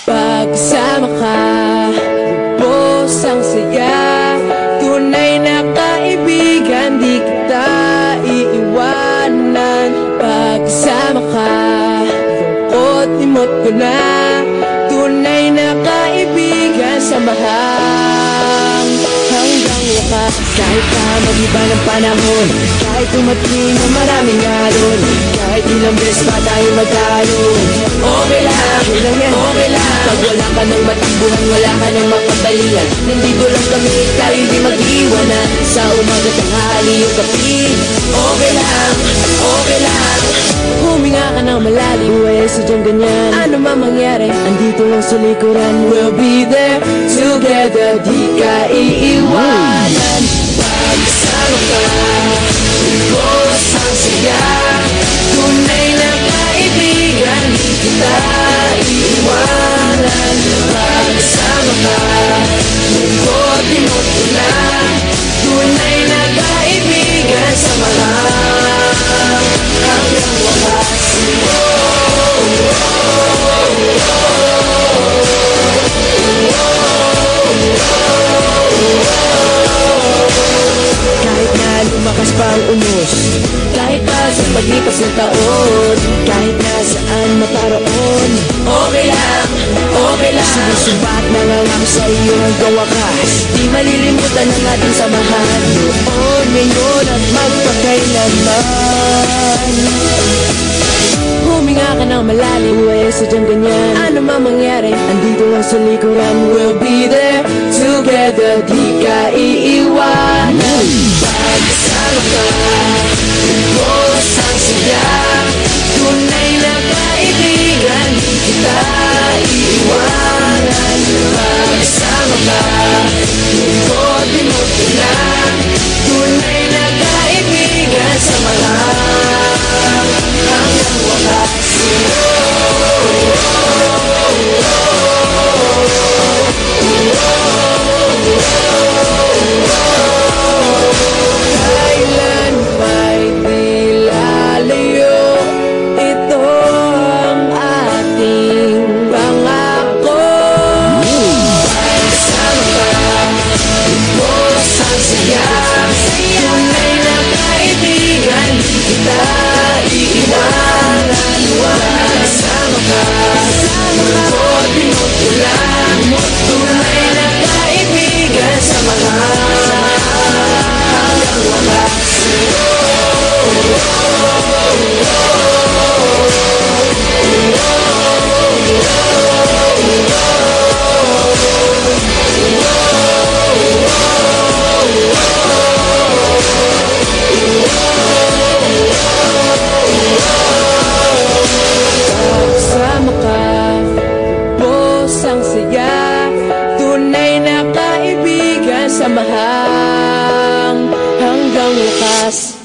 Pagkasama ka, lubos ang saya. Tunay na kaibigan, di kita iiwanan. Pagkasama ka, lungkot limot ko na. Tunay na kaibigan, samahan hanggang wakas. Kahit pa mag-iba ng panahon, kahit tumating na maraming alon, kahit ilang beses pa tayo magtalo, okay lang, okay lang. Pag wala ka ng matakbuhan, wala ka ng makabalian, nandito lang kami, tayo di mag-iwanan. Sa umaga, tanghali, yung gabi, okay lang, okay lang. Huminga ka ng malalim, buhay sadyang ganyan. Ano man mangyari, andito lang sa likuran. We'll be there together, di ka iiwanan. Pagkasama ka, lubos ang saya. Tunay na kaibigan, di kita iiwanan. Pagkasama ka, lungkot limot ko na. Tunay na kaibigan, samahan hanggang wakas. Kahit na lumakas pa ang unos, kahit pa sa paglipas ng taon, kahit na saan maparoon, okay lang, okay lang. Sinusubat na lang ako sa iyo hanggang wakas. Di malilimutan ang ating samahan, noon, ngayon at magpakailanman. Huminga ka ng malalim, buhay sadyang ganyan. Ano man mangyari, andito lang sa likuran. We'll be there together, di ka iiwanan. Pagkasama ka, lubos ang saya. Tunay na kaibigan, di kita iiwanan. Pagkasama ka, lungkot limot ko na. Tunay na kaibigan, samahan hanggang wakas. Kailan ba'y di lalayo, ito ang ating pangako. Pagkasama ka, lubos ang saya. Tunay na kaibigan, di kita iiwanan. Pagkasama ka, lungkot limot ko lang. Tunay na kaibigan, samahan hanggang wakas. Pagkasama ka, lubos ang saya. Tunay na kaibigan, samahan hanggang wakas.